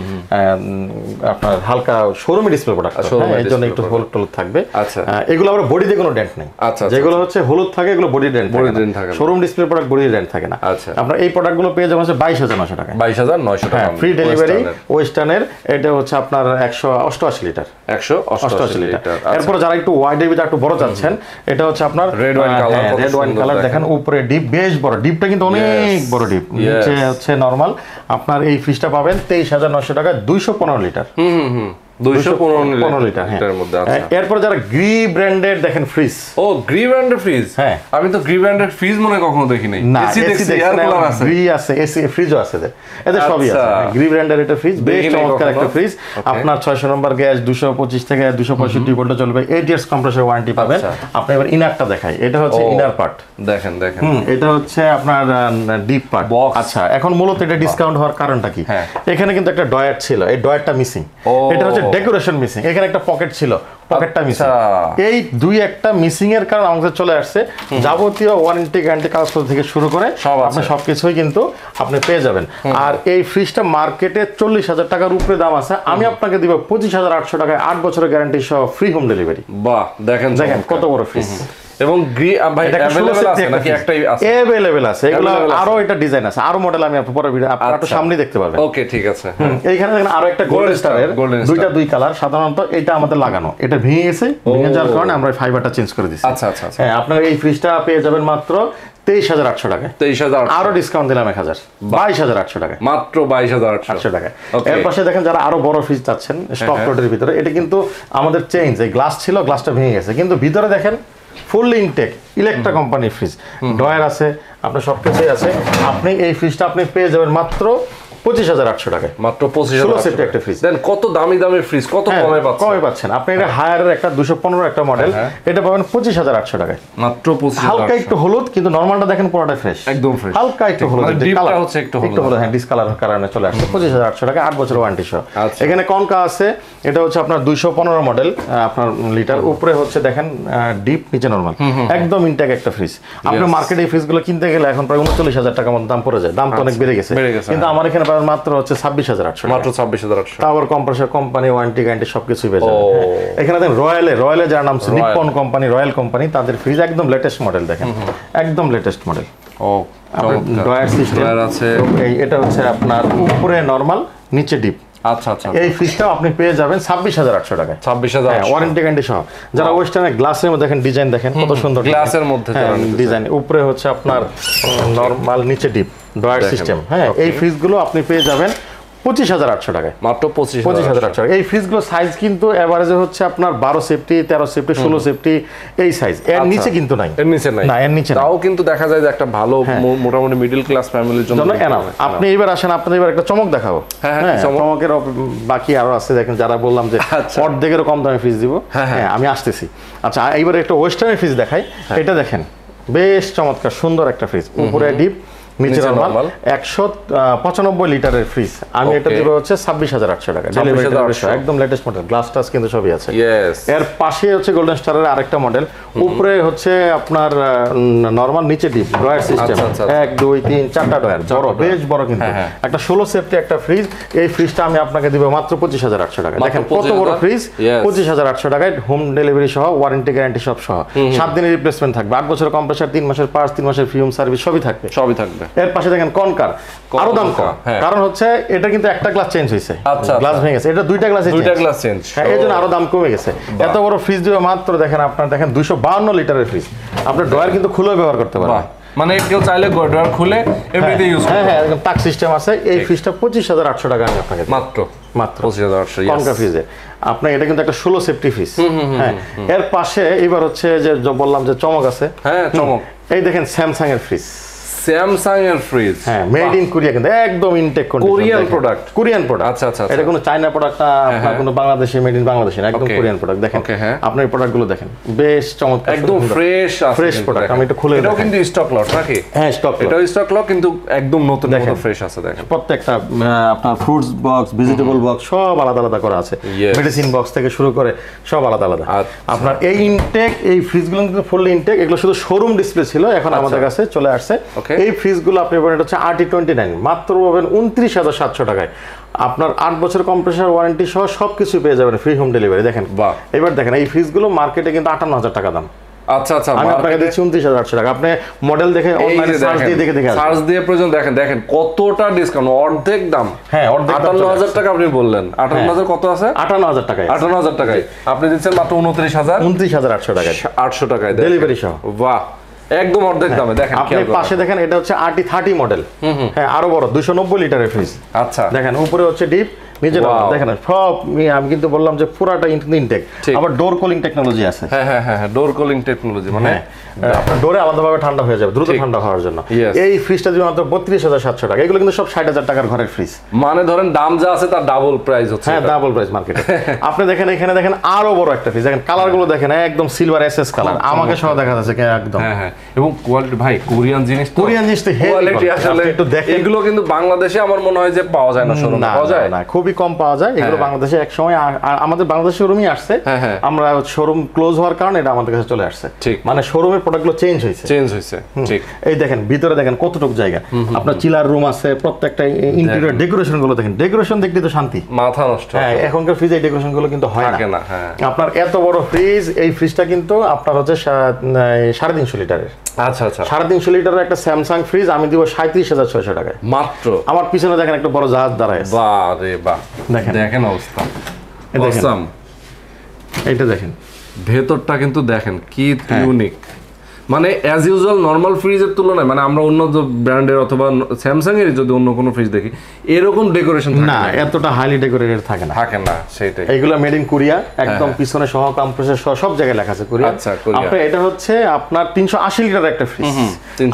আপনার হালকা শোরুমে ডিসপ্লে প্রোডাক্ট, এর জন্য একটু হলুদ টলুদ থাকবে। এগুলো আবার বডিতে কোনো ডেন্ট নেই, যেগুলো হচ্ছে হলুদ থাকে এগুলো বডি ডেন্ট থাকে, showroom display product body dent থাকে না। আচ্ছা, আপনার এই প্রোডাক্টগুলো পেয়ে যাবেন হচ্ছে 22,900 টাকা। 22,900 টাকা ফ্রি ডেলিভারি ওয়েস্টার্নের। এটা হচ্ছে আপনার 188 লিটার। 188 লিটার। এরপর যারা একটু ওয়াইড এর একটু বড় চাচ্ছেন, এটা হচ্ছে আপনার রেড ওয়াইন কালার দেখেন, উপরে ডিপ বেশ বড়, ডিপটা কিন্তু অনেক বড় ডিপ, নিচে হচ্ছে নরমাল। আপনার এই ফ্রিজটা পাবেন 23,900 টাকা, 215 লিটার। 215 লিটার মধ্যে আছে। এরপর যারা গ্রি ব্র্যান্ডের দেখেন ফ্রিজ। ও, গ্রি ব্র্যান্ডের ফ্রিজ। হ্যাঁ, আমি তো গ্রি ব্র্যান্ডের ফ্রিজ মনে কখনো দেখি নাই। এসি দেখছি, এয়ার কুলার আছে, গ্রি আছে, এসি ফ্রিজও আছে, এদের সবই আছে। গ্রি ব্র্যান্ডের এটা ফ্রিজ, বেশ চমৎকার একটা ফ্রিজ। আপনার 600 নম্বর গ্যাস, 225 থেকে 265 ভোল্ট চলবে, 8 ইয়ার্স কম্প্রেসর ওয়ারেন্টি পাবেন। আপনি এবার ইনারটা দেখাই, এটা হচ্ছে ইনার পার্ট, দেখেন। এটা হচ্ছে আপনার ডিপ পার্ট। আচ্ছা, এখন মূলত এটা ডিসকাউন্ট হওয়ার কারণটা কি? এখানে কিন্তু একটা ডয়ার ছিল, এই ডয়ারটা মিসিং। এটা হচ্ছে ডেকোরেশন মিসিং। এখানে একটা পকেট ছিল, পকেটটা মিসিং। এই দুই একটা মিসিং এর কারণে আমাদের চলে আসছে। যাবতীয় ওয়ারেন্টি গ্যারান্টি কাগজপত্র থেকে শুরু করে আপনি সবকিছুই কিন্তু আপনি পেয়ে যাবেন। আর এই ফ্রিজটা মার্কেটে 40,000 টাকার উপরে দাম আছে, আমি আপনাকে দিব 25,800 টাকায় 8 বছরের গ্যারান্টি সহ ফ্রি হোম ডেলিভারি। বাহ, দেখেন কত বড় ফ্রিজ। এবং ভাই अवेलेबल আছে নাকি একটাই আছে? अवेलेबल আছে, এগুলো আরো এটা ডিজাইন আছে, আরো মডেল আমি আপনার পরে ভিডিও আপনারা একটু সামনে দেখতে পাবেন। ওকে, ঠিক আছে। এইখানে দেখেন আরো একটা গোল্ডেন স্টারের, দুই কালার। সাধারণত এটা আমাদের লাগানো, এটা ভেঙে গেছে, ভেঙে যাওয়ার কারণে আমরা ফাইবারটা চেঞ্জ করে দিয়েছি। আচ্ছা। হ্যাঁ, আপনার এই ফ্রিজটা পেয়ে যাবেন মাত্র 23,800 টাকায়। 23,000, আরো ডিসকাউন্ট দিলাম 1000, 22,800 টাকায়, মাত্র 22,800 টাকায়। এর পাশে দেখেন যারা আরো বড় ফ্রিজ চাচ্ছেন স্টক লোডের ভিতরে, এটা কিন্তু আমাদের চেঞ্জ, এই গ্লাস ছিল, গ্লাসটা ভেঙে গেছে, কিন্তু ভিতরে দেখেন ফুললি ইনটেক ইলেকট্রা কোম্পানির ফ্রিজ, ড্রয়ার আছে, আপনার সবকিছুই আছে। আপনি এই ফ্রিজটা আপনি পেয়ে যাবেন মাত্র 25,800 টাকায়, মাত্র 25,000 একটা ফ্রিজ। দেন কত দামি ফ্রিজ, কত কমে পাচ্ছেন। আপনি এটা হায়ারের একটা 215 একটা মডেল, এটা পাবেন 25,800 টাকায়, মাত্র 25,000। হালকা একটু হলুদ, কিন্তু নরমালটা দেখেন পুরোটা ফ্রেশ, একদম ফ্রেশ। হালকা একটু হলুদ, ডিপটা হচ্ছে একটু হলুদ, হ্যাঁ, ডিসকালারের কারণে চলে আসছে 25,800 টাকা, 8 বছর ওয়ারেন্টি সহ। এখানে কনকা আছে, এটা হচ্ছে আপনার 215 মডেল, আপনার লিটার। উপরে হচ্ছে দেখেন ডিপ, নিচে নরমাল, একদম ইনটেক একটা ফ্রিজ। আপনি মার্কেটে এই ফ্রিজগুলো কিনতে গেলে এখন প্রায় 39,000 টাকার মতো দাম পড়ে যায়, দাম তো অনেক বেড়ে গেছে, কিন্তু আমার এখানে পাবেন মাত্র হচ্ছে 26,800, মাত্র 26,800। তারপর কম্প্রেসর কোম্পানি, ওয়ারেন্টি গ্যারান্টি সবকিছু পেয়ে যাবেন। এখানে দেখেন রয়্যালে যার নাম নিপ্পন কোম্পানি, রয়্যাল কোম্পানি, তাদের ফ্রিজ একদম লেটেস্ট মডেল, দেখেন একদম লেটেস্ট মডেল। ড্রয়ার সিস্টেম আছে, এটা হচ্ছে আপনার উপরে নরমাল, নিচে ডিপ। আচ্ছা। এই ফ্রিজটাও আপনি পেয়ে যাবেন 26,800 টাকায়, 26,000 ওয়ারেন্টি গ্যারান্টি সহ। যারা ওয়েস্টার্নের গ্লাসের মধ্যে দেখেন ডিজাইন, দেখেন কত সুন্দর গ্লাসের মধ্যে ডিজাইন। উপরে হচ্ছে আপনার নরমাল, নিচে ডিপ, ড্রয়ার সিস্টেম। হ্যাঁ, এই ফ্রিজগুলো আপনি পেয়ে যাবেন 25,800 টাকায়, মাত্র 25,800 টাকা। এই ফ্রিজগুলো সাইজ কিন্তু এভারেজে হচ্ছে আপনার 12 সেফটি, 13 সেফটি, 16 সেফটি, এই সাইজ। এর নিচে কিন্তু নাই, এর নিচে নাই, না, এর নিচে তাও কিন্তু দেখা যায় যে একটা ভালো মোটামুটি মিডল ক্লাস ফ্যামিলির জন্য এনাফ। আপনি এবার আসেন, আপনাদের এবার একটা চমক দেখাবো। হ্যাঁ, চমকের বাকি আরো আছে, দেখেন যারা বললাম যে অর্ধেকেরও কম দামে ফ্রিজ দিব, হ্যাঁ আমি আসতেছি। আচ্ছা, এইবার একটা ওয়েস্টার্নের ফ্রিজ দেখাই। এটা দেখেন বেশ চমৎকার সুন্দর একটা ফ্রিজ, উপরে ডিপ, নিচে নরমাল, 195 লিটারের ফ্রিজ। আমি এটা দিব হচ্ছে 26,800 টাকা, একদম লেটেস্ট মডেল, গ্লাস টাচ কিন্তু সবই আছে। এর পাশে হচ্ছে গোল্ডেন স্টারের আরেকটা মডেল, উপরে হচ্ছে আপনার নরমাল, নিচে ডিপ, ড্রয়ার সিস্টেম, 1 2 3 4টা ড্রয়ার, বড়, বেশ বড়, কিন্তু একটা 16 সেফটি একটা ফ্রিজ। এই ফ্রিজটা আমি আপনাকে দিব মাত্র 25,800 টাকা। দেখেন কত বড় ফ্রিজ, 25,800 টাকায়, হোম ডেলিভারি সহ, ওয়ারেন্টি গ্যারান্টি সব সহ, 7 দিনের রিপ্লেসমেন্ট থাকবে, 8 বছরের কম্প্রেসার, 3 মাসের পার্টস, 3 মাসের ফ্রি হোম সার্ভিস সবই থাকবে। এর পাশে দেখেন কনকার, আরো দাম কম, কারণ হচ্ছে এটা কিন্তু একটা গ্লাস চেঞ্জ হয়েছে, গ্লাস ভেঙে গেছে, এটা দুইটা গ্লাস চেঞ্জ, এই জন্য আরো দাম কমে গেছে। এত বড় ফ্রিজ দিবে মাত্র, দেখেন আপনার, দেখেন 252 লিটারের ফ্রিজ, আপনার ড্রয়ার কিন্তু খুলে ব্যবহার করতে পারবেন, মানে কেউ চাইলে ড্রয়ার খুলে এমনিতে ইউজ করতে। হ্যাঁ, একদম টাক সিস্টেম আছে। এই ফ্রিজটা 25,800 টাকা আমি আপনাকে মাত্র 25,800 কনকা ফ্রিজে। আপনার এটা কিন্তু একটা 16 সেফটি ফ্রিজ। হ্যাঁ, এর পাশে এবার হচ্ছে যে বললাম যে চমক আছে, হ্যাঁ চমক, এই দেখেন স্যামসাং এর ফ্রিজ, স্যামসাং এর ফ্রিজ, হ্যাঁ, মেড ইন কোরিয়া, কিন্তু একদম ইনটেক কোরিয়ান প্রোডাক্ট, আচ্ছা, এটা কোনো চায়না প্রোডাক্ট না, আপনার কোনো বাংলাদেশি, মেড ইন বাংলাদেশি না, একদম কোরিয়ান প্রোডাক্ট। দেখেন আপনার এই প্রোডাক্টগুলো দেখেন বেশ চমৎকার, একদম ফ্রেশ প্রোডাক্ট। আমি একটু খুলে, এটাও কিন্তু স্টক লট নাকি? হ্যাঁ, এটাও স্টক লট, কিন্তু একদম নতুন মতো ফ্রেশ আছে। দেখেন প্রত্যেকটা আপনার ফ্রুটস বক্স, ভেজিটেবল বক্স সব আলাদা আলাদা করা আছে, মেডিসিন বক্স থেকে শুরু করে সব আলাদা আলাদা। আপনার এই ইনটেক, এই ফ্রিজগুলো কিন্তু ফুললি ইনটেক, এগুলো শুধু শোরুম ডিসপ্লে ছিল, এখন আমাদের কাছে চলে আসছে। এই ফ্রিজগুলো আপনি পাবেন হচ্ছে RT29, মাত্র পাবেন 29,700 টাকায়। আপনার 8 বছর কম্প্রেসার ওয়ারেন্টি সহ সবকিছু পেয়ে যাবেন, ফ্রি হোম ডেলিভারি। দেখেন, এবার দেখেন এই ফ্রিজগুলো মার্কেটে কিন্তু 58,000 টাকা দাম, আচ্ছা আচ্ছা, আমি আপনাকে দিচ্ছি 29,800 টাকা। আপনি মডেল দেখে অনলাইনে সার্চ দিয়ে দেখে আসবেন। সার্চ দিয়ে প্রয়োজন দেখেন, দেখেন কতটা ডিসকাউন্ট, অর্ধেক দাম। হ্যাঁ, অর্ধেক দাম। 58,000 টাকা আপনি বললেন, 58,000 কত আছে? 58,000 টাকায়। 58,000 টাকায় আপনি দিচ্ছেন মাত্র 29,800 টাকায়, 800 টাকায় ডেলিভারি সহ। বাহ, একদম অর্ধেক দামে। দেখেন আপনি পাশে দেখেন, এটা হচ্ছে RT30 মডেল। হ্যাঁ, আরো বড় 290 লিটারের ফ্রিজ। আচ্ছা, দেখেন উপরে হচ্ছে ডিপ, নিচে দেখেন সব। আমি কিন্তু বললাম যে পুরাটা ইনটেক, আবার ডোর কুলিং টেকনোলজি আছে। হ্যাঁ হ্যাঁ হ্যাঁ, ডোর কুলিং টেকনোলজি, মানে আপনার ডোরে আলাদাভাবে ঠান্ডা হয়ে যাবে, দ্রুত ঠান্ডা হওয়ার জন্য। এই ফ্রিজটা দিবে মাত্র 32,700 টাকা। এগুলো কিন্তু সব 60,000 টাকার ঘরের ফ্রিজ। মানে ধরেন দাম যা আছে তার ডাবল প্রাইস হচ্ছে। হ্যাঁ, ডাবল প্রাইস মার্কেটে। আপনি দেখেন এখানে দেখেন আরো বড় একটা ফ্রিজ, দেখেন কালার গুলো দেখেন, একদম সিলভার এসএস কালার, আমাকে সহ দেখা যাচ্ছে একদম। হ্যাঁ হ্যাঁ, এবং কোয়ালিটি ভাই, কোরিয়ান জিনিস তো কোয়ালিটি আসলে একটু দেখেন। এগুলো কিন্তু বাংলাদেশে আমার মনে হয় যে পাওয়া যায় না, শোরুমে পাওয়া যায় না, খুবই কম পাওয়া যায় এগুলো বাংলাদেশে। এক সময় আমাদের বাংলাদেশ শোরুমই আসছে, আমরা শোরুম ক্লোজ হওয়ার কারণে এটা আমাদের কাছে চলে আসছে। ঠিক, মানে শোরুমের প্রোডাক্টগুলো চেঞ্জ হয়েছে। ঠিক। এই দেখেন ভিতরে দেখেন কতটুকু জায়গা, আপনার চিলার রুম আছে, প্রত্যেকটা ইন্টেরিয়র ডেকোরেশন গুলো দেখেন, ডেকোরেশন দেখলে তো শান্তি, মাথা নষ্ট। হ্যাঁ, এখনকার ফ্রিজে এই ডেকোরেশন গুলো কিন্তু হয় না। আপনার এত বড় ফ্রিজ, এই ফ্রিজটা কিন্তু আপনার হচ্ছে 350 লিটারের। আচ্ছা আচ্ছা, 350 লিটারের একটা স্যামসাং ফ্রিজ আমি দিব 37,600 টাকায় মাত্র। আমার পিছনে দেখেন একটা বড় জাহাজ দাঁড়ায় আছে। বাহ রে বাহ, দেখেন অবস্থা, এইটা দেখেন, ভেতরটা কিন্তু দেখেন কি ইউনিক। মানে অ্যাজ ইউজুয়াল নরমাল ফ্রিজের তুলনায়, মানে আমরা অন্য ব্র্যান্ডের অথবা স্যামসাং এর যদি অন্য কোনো ফ্রিজ দেখি, এরকম ডেকোরেশন না, এতটা হাইলি ডেকোরেটেড থাকে না। সেটাই। এইগুলো মেড ইন কোরিয়া, একদম পিছনে সহ কম্প্রেসর সহ সব জায়গায় লেখা আছে কোরিয়া। আচ্ছা, আপনি এটা হচ্ছে আপনার 380 লিটার একটা ফ্রিজ,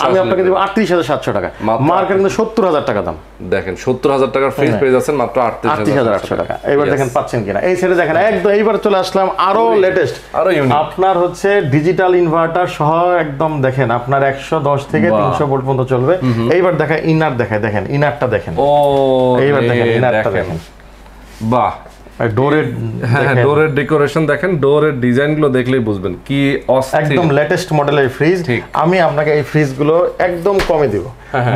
আমি আপনাকে দেব 38,700 টাকা। মার্কেট কিন্তু 70,000 টাকা দাম। দেখেন 70,000 টাকার ফ্রিজ পেয়ে যাচ্ছেন মাত্র 38,800 টাকা। এবার দেখেন পাচ্ছেন কিনা। এই সাইডে দেখেন একদম, এইবার চলে আসলাম আরো লেটেস্ট, আরো ইউনিক। আপনার হচ্ছে ডিজিটাল ইনভার্টার সহ একদম, দেখেন আপনার 110 থেকে 300 ভোল্ট পর্যন্ত চলবে। এইবার দেখেন ইনার, দেখেন ইনারটা দেখেন। ও, এইবার দেখেন ইনারটা দেখেন। বাহ, ডোরের ডেকোরেশন দেখেন, ডোরের ডিজাইন গুলো দেখলেই বুঝবেন কি অস্থির, একদম লেটেস্ট মডেলের ফ্রিজ। আমি আপনাকে এই ফ্রিজ গুলো একদম কমে দিব,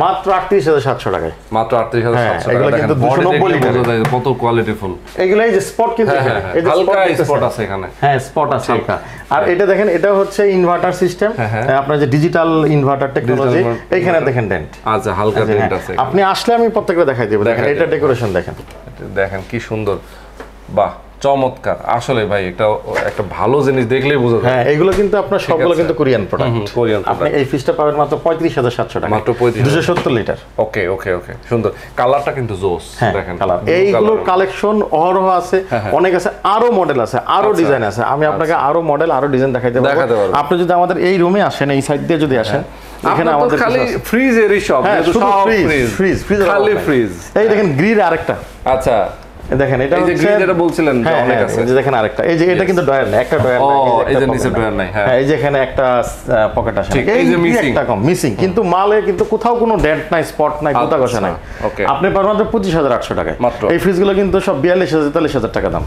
মাত্র 38,700 টাকায়। মাত্র 38,700 টাকা। এগুলো কিন্তু 290 লিটার, কত কোয়ালিটিফুল। এগুলো এই যে স্পট, কিন্তু এই যে হালকা স্পট আছে এখানে। হ্যাঁ, স্পট আছে হালকা। আর এটা দেখেন, এটা হচ্ছে ইনভার্টার সিস্টেম, আপনার যে ডিজিটাল ইনভার্টার টেকনোলজি। এইখানে দেখেন ডেন্ট, আচ্ছা হালকা ডেন্ট আছে। আপনি আসলে আমি প্রত্যেকটা দেখাই দেব। দেখেন এটা ডেকোরেশন দেখেন, দেখেন কি সুন্দর, বাহ চমৎকার। আসলে ভাই একটা ভালো জিনিস দেখলেই বোঝা যায়। হ্যাঁ, এগুলো কিন্তু আপনার সবগুলো কিন্তু কোরিয়ান প্রোডাক্ট। আপনি এই ফ্রিজটা পাবেন মাত্র 35,700 টাকা, মাত্র 270 লিটার। ওকে ওকে ওকে, সুন্দর। কালারটা কিন্তু জোস, দেখেন কালার। এইগুলোর কালেকশন অহরহ আছে, অনেক আছে, আরো মডেল আছে, আরো ডিজাইন আছে। আমি আপনাকে আরো মডেল, আরো ডিজাইন দেখাইতে পারবো। আপনি যদি আমাদের এই রুমে আসেন, এই সাইড দিয়ে যদি আসেন, এখানে আমাদের খালি ফ্রিজেরই সব, শুধু ফ্রিজ, খালি ফ্রিজ। এই দেখেন গ্রিল আরেকটা, আচ্ছা দেখেন এটা হচ্ছে যেটা বলছিলেন যে অনেক আছে। এই যে দেখেন আরেকটা, এই যে এটা কিন্তু ডয়ার না, একটা ডয়ার নাই, এই যে নিচে ডয়ার নাই। হ্যাঁ, এই যে এখানে একটা পকেট আছে, এই যে মিসিং, একটা কম মিসিং, কিন্তু মালে কিন্তু কোথাও কোনো ডেন্ট নাই, স্পট নাই, গোটা ঘষা নাই। আপনি পাবেন মাত্র 25,800 টাকায়। এই ফ্রিজগুলো কিন্তু সব 42,000-43,000 টাকা দাম।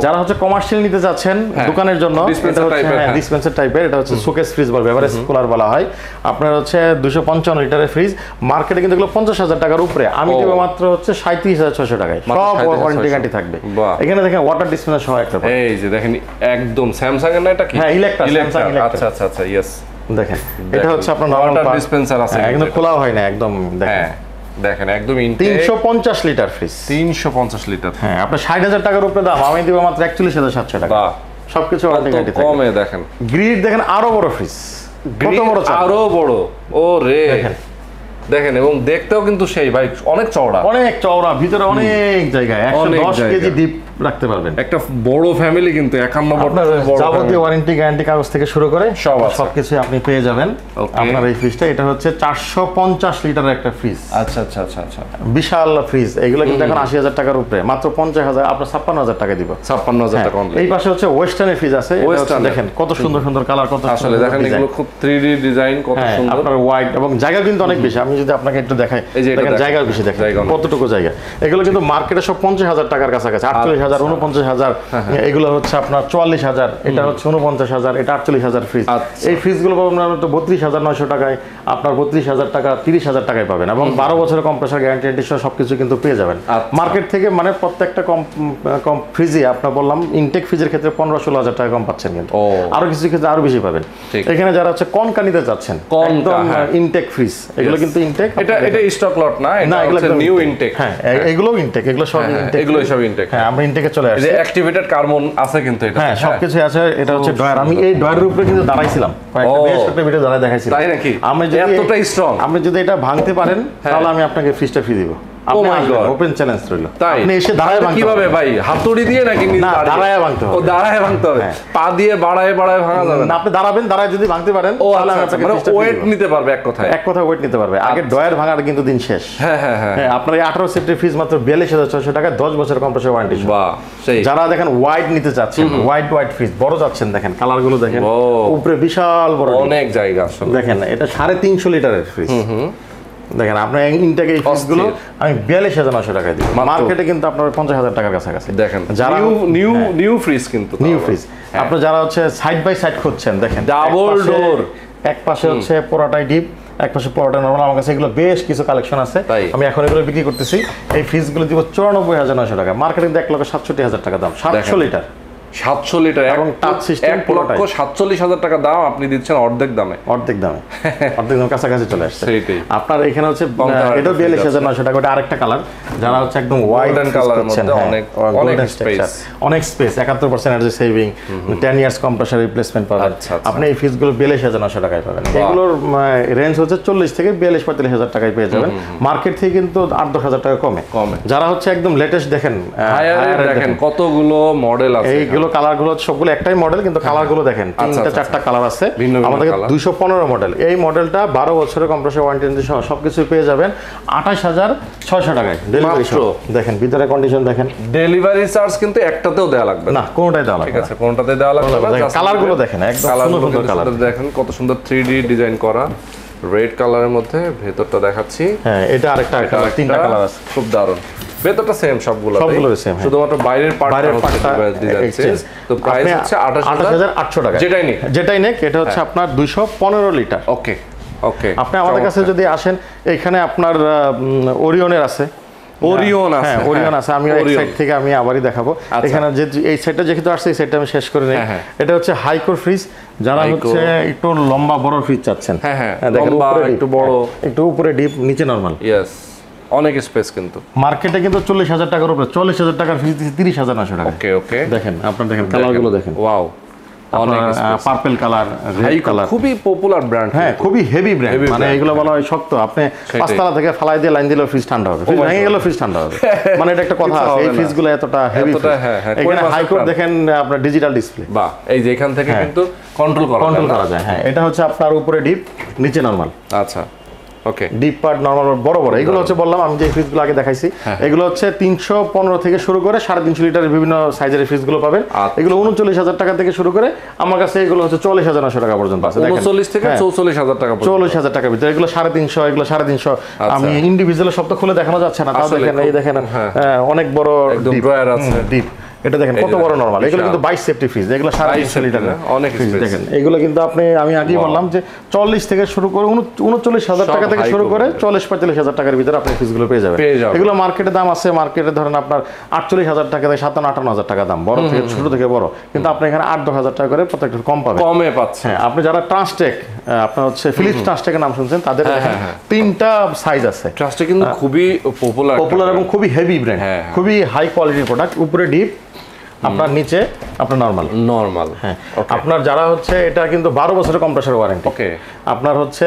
যারা হচ্ছে কমার্শিয়াল নিতে যাচ্ছেন দোকানের জন্য, এটা হচ্ছে ডিসপেন্সার টাইপের, এটা হচ্ছে শোকেস ফ্রিজ বলবে, এভারেজ কুলার বলা হয়। আপনার হচ্ছে 255 লিটারের ফ্রিজ, মার্কেটে কিন্তু এগুলো 50,000 টাকার উপরে। আমি দেব মাত্র হচ্ছে 37,600 টাকায়, সব ওয়ারেন্টি গ্যারান্টি থাকবে। এখানে দেখেন ওয়াটার ডিসপেন্সার সহ একটা, এই যে দেখেন একদম স্যামসাং এর না, এটা কি? হ্যাঁ, ইলেকট্রা, স্যামসাং ইলেকট্রা। আচ্ছা আচ্ছা আচ্ছা, ইয়েস। দেখেন এটা হচ্ছে আপনার ওয়াটার ডিসপেন্সার আছে, একদম খোলা হয় না একদম। দেখেন দেখেন একদম 350 লিটার ফ্রিজ, 350 লিটার। হ্যাঁ, আপনার 60,000 টাকার উপরে দাম, আমি দিব মাত্র 41,700 টাকা। বাহ, সবকিছু ওয়ারেন্টি গ্যারান্টি থাকবে। কমে দেখেন গ্রিড দেখেন আরো বড় ফ্রিজ, কত বড়, আরো বড়। ও রে, দেখেন, এবং দেখতেও কিন্তু সেই ভাই অনেক চওড়া, ভিতরে অনেক জায়গা, 110 কেজি ডিপ রাখতে পারবেন। একটা বড় ফ্যামিলি কিন্তু 51 আপনার যাবতীয় ওয়ারেন্টি গ্যারান্টি কাগজ থেকে শুরু করে সবকিছু আপনি পেয়ে যাবেন আপনার এই ফ্রিজটা। এটা হচ্ছে 450 লিটারের একটা ফ্রিজ। আচ্ছা আচ্ছা আচ্ছা আচ্ছা, বিশাল ফ্রিজ। এগুলো কিন্তু এখন 80,000 টাকার উপরে, মাত্র 50,000, আপনার 56,000 টাকা দিব। 56,000 টাকা। এই পাশে হচ্ছে ওয়েস্টার্নের ফ্রিজ আছে, দেখেন কত সুন্দর সুন্দর কালার, কত আসলে দেখেন এগুলো খুব 3D ডিজাইন, কত সুন্দর। আপনার ওয়াইড এবং জায়গা কিন্তু অনেক বেশি। আমি যদি আপনাকে একটু দেখাই, দেখেন জায়গা বেশি, দেখেন কতটুকু জায়গা। এগুলো কিন্তু মার্কেটে সব 50,000 টাকার কাছাকাছি, 48,000 40,000, 49,000, এগুলো হচ্ছে আপনার 44,000, এটা হচ্ছে 49,000, এটা 48,000 ফ্রিজ। এই ফ্রিজগুলো পাবেন আপনার 32,900 টাকায়, আপনার 32,000 টাকা, 30,000 টাকায় পাবেন, এবং 12 বছরের কম্প্রেসার গ্যারান্টি এডিশন সবকিছু কিন্তু পেয়ে যাবেন মার্কেট থেকে। মানে প্রত্যেকটা কম ফ্রিজে আপনার বললাম ইনটেক ফ্রিজের ক্ষেত্রে 15-16,000 টাকা কম পাচ্ছেন, কিন্তু আরো কিছু ক্ষেত্রে আরো বেশি পাবেন। এখানে যারা হচ্ছে কনকা নিতে চাচ্ছেন, একদম ইনটেক ফ্রিজ, এগুলো কিন্তু ইনটেক, এটা স্টক লট না, এটা হচ্ছে নিউ ইনটেক। হ্যাঁ, এগুলো ইনটেক, এগুলো সব ইনটেক, এগুলো সব ইনটেক। হ্যাঁ, আমরা ইনটেকে চলে আসছি। এই অ্যাক্টিভেটেড কার্বন আছে কিন্তু এটা, হ্যাঁ, সবকিছু আছে। এটা হচ্ছে ডয়ার, আমি এই ডয়ারের উপরে কিন্তু দাঁড়াইছিলাম, বেশ একটা ভিডিও দাঁড়ায় দেখাইছিলাম। তাই নাকি? আমি যদি এতটাই স্ট্রং, আপনি যদি এটা ভাঙতে পারেন তাহলে আমি আপনাকে ফ্রিজটা ফ্রি দিব। আপনি ওপেন চ্যালেঞ্জ রইল, আপনি এসে দাঁড়ায় ভাঙতে কিভাবে ভাই? হাতুড়ি দিয়ে নাকি? না, দাঁড়ায় ভাঙতে হবে। ও, দাঁড়ায় ভাঙতে হবে, পা দিয়ে বাড়ায় ভাঙা যাবে না। আপনি দাঁড়াবেন, দাঁড়ায় যদি ভাঙতে পারেন তাহলে আমি আপনাকে ফ্রিজটা ফ্রি ওয়েট দিব। নিতে পারবে, এক কথায় ওয়েট নিতে পারবে। আগে ডয়ার ভাঙার কিন্তু দিন শেষ। হ্যাঁ, আপনার এই 18 সেফটি ফ্রিজ মাত্র 42,600 টাকা, 10 বছরের কম্প্রেসর ওয়ারেন্টি। বাহ, সেই। যারা দেখেন ওয়াইড নিতে চাচ্ছেন, ওয়াইড ফ্রিজ বড় চাচ্ছেন, দেখেন কালারগুলো দেখেন, উপরে বিশাল বড়, অনেক জায়গা আসলে। দেখেন এটা 350 লিটারের ফ্রিজ। দেখেন আপনার ইনটেক এই ফ্রিজগুলো আমি 42,900 টাকায় দিই, মার্কেটে কিন্তু আপনার 50,000 টাকার কাছাকাছি। দেখেন যারা নিউ ফ্রিজ, কিন্তু নিউ ফ্রিজ আপনি যারা হচ্ছে সাইড বাই সাইড খুঁজছেন, দেখেন ডাবল ডোর, এক পাশে হচ্ছে পুরোটাই ডিপ, এক পাশে পুরোটা নরমাল। আমার কাছে এগুলো বেশ কিছু কালেকশন আছে, আমি এখন এগুলো বিক্রি করতেছি। এই ফ্রিজগুলো দিব 94,900 টাকা, মার্কেটে 1,67,000 টাকা দাম, 700 লিটার। 700 লিটার এবং টাচ সিস্টেম, 1,47,000 টাকা দাম, আপনি দিচ্ছেন অর্ধেক দামে কাছাকাছি চলে আসছে। সেইটাই আপনার এখানে হচ্ছে এটা 42,900 টাকা, ওটা আরেকটা কালার। যারা হচ্ছে একদম হোয়াইট কালারের মধ্যে অনেক space, 71% energy saving, 10 years compressor replacement পাবেন। আপনি এই ফ্রিজগুলো 42,900 টাকায় পাবেন। এগুলোর রেঞ্জ হচ্ছে 40 থেকে 42-45,000 টাকায় পেয়ে যাবেন, মার্কেট থেকে কিন্তু 8-10,000 টাকা কমে। যারা হচ্ছে একদম লেটেস্ট দেখেন, দেখেন কতগুলো মডেল আছে, কালারগুলো সবগুলো একটাই মডেল, কিন্তু কালারগুলো দেখেন 3-4টা কালার আছে। আমাদের 215 মডেল, এই মডেলটা 12 বছরের কম্প্রেসর ওয়ারেন্টি সহ সবকিছু পেয়ে যাবেন 28,600 টাকায় ডেলিভারি সহ। দেখেন ভিতরে কন্ডিশন দেখেন, ডেলিভারি চার্জ কিন্তু একটাতেও দেওয়া লাগবে না, কোনটাই দেওয়া লাগবে না। ঠিক আছে, কোনটাতে দেওয়া লাগবে না। কালারগুলো দেখেন, একদম সুন্দর কালার দেখেন, কত সুন্দর 3D ডিজাইন করা, রেড কালারের মধ্যে। ভেতরটা দেখাচ্ছি, হ্যাঁ, এটা আরেকটা কালার, 3টা কালার আছে, খুব দারুণ। ভেতরটা সেম, সবগুলো সেম, শুধুমাত্র বাইরের পার্টটা ডিজাইন চেঞ্জ। তো প্রাইস হচ্ছে 28,800 টাকা, যেটাই নেক। এটা হচ্ছে আপনার 215 লিটার। ওকে, আপনি আমাদের কাছে যদি আসেন, এখানে আপনার ওরিয়নের আছে, ওরিয়ন আছে। আমি এক সাইড থেকে আমি আবারই দেখাবো। এখানে যে এই সাইডটা যেহেতু আসছে, এই সাইডটা আমি শেষ করে নেই। এটা হচ্ছে হাইকোর ফ্রিজ, যারা হচ্ছে একটু লম্বা বড় ফ্রিজ চাচ্ছেন, দেখেন একটু বড়, একটু উপরে ডিপ, নিচে নরমাল। অনেক স্পেস, কিন্তু মার্কেটে কিন্তু 40,000 টাকার উপরে, 40,000 টাকার ফ্রিজ দিচ্ছে 30,900 টাকা। ওকে, দেখেন আপনার, দেখেন কালারগুলো দেখেন, ওয়াও, অনেক পার্পল কালার, রেড কালার, খুবই পপুলার ব্র্যান্ড। হ্যাঁ, খুবই হেভি ব্র্যান্ড, মানে এগুলো বলা হয় শক্ত। আপনি পাঁচতলা থেকে ফালাই দিয়ে লাইন দিলেও ফ্রিজ ঠান্ডা হবে, ফ্রিজ ভেঙে গেলেও ফ্রিজ ঠান্ডা হবে, মানে এটা একটা কথা আছে। এই ফ্রিজগুলো এতটা হেভি। এখানে হাইকোর দেখেন আপনার ডিজিটাল ডিসপ্লে, বাহ, এই যে এখান থেকে কিন্তু কন্ট্রোল করা যায়। হ্যাঁ, এটা হচ্ছে আপনার উপরে ডিপ, নিচে নরমাল। আচ্ছা, ওকে, ডিপ পার্ট, নরমাল, বড় এগুলো হচ্ছে বললাম আমি যে ফ্রিজগুলো আগে দেখাইছি, এগুলো হচ্ছে 315 থেকে শুরু করে 350 লিটারের বিভিন্ন সাইজের ফ্রিজগুলো পাবেন। এগুলো 39,000 টাকা থেকে শুরু করে আমার কাছে এগুলো হচ্ছে 40,900 টাকা পর্যন্ত আছে। 39 থেকে 44,000 টাকা, 40,000 টাকার ভিতরে। এগুলো 350, এগুলো 350। আমি ইন্ডিভিজুয়াল সব তো খুলে দেখানো যাচ্ছে না, তাও দেখেন, এই দেখেন অনেক বড় ড্রয়ার আছে, ডিপ। এটা দেখেন কত বড় নরমাল। এগুলো কিন্তু 22 সেফটি ফ্রিজ, এগুলো 350 লিটার অনেক ফ্রিজ। দেখেন এগুলো কিন্তু আমি আগেই বললাম যে 40 থেকে শুরু করে 39,000 টাকা থেকে শুরু করে 40-45,000 টাকার ভিতরে আপনি ফ্রিজগুলো পেয়ে যাবেন। এগুলো মার্কেটে দাম আছে, মার্কেটে ধরেন আপনার 48,000 টাকা থেকে 57-58,000 টাকা দাম, বড় থেকে ছোট থেকে বড়, কিন্তু আপনি এখানে 8-10,000 টাকা করে প্রত্যেকটা কম পাবেন, কমে পাচ্ছেন। হ্যাঁ, আপনি যারা ট্রান্সটেক, আপনার হচ্ছে ফিলিপস ট্রান্সটেকের নাম শুনছেন, তাদের 3টা সাইজ আছে। ট্রান্সটেক কিন্তু খুবই পপুলার এবং খুবই হেভি ব্র্যান্ড, খুবই হাই কোয়ালিটির প্রোডাক্ট। উপরে ডিপ, আপনার নিচে আপনার নরমাল। হ্যাঁ, আপনার যারা হচ্ছে এটা কিন্তু 12 বছরের কম্প্রেসর ওয়ারেন্টি। ওকে, আপনার হচ্ছে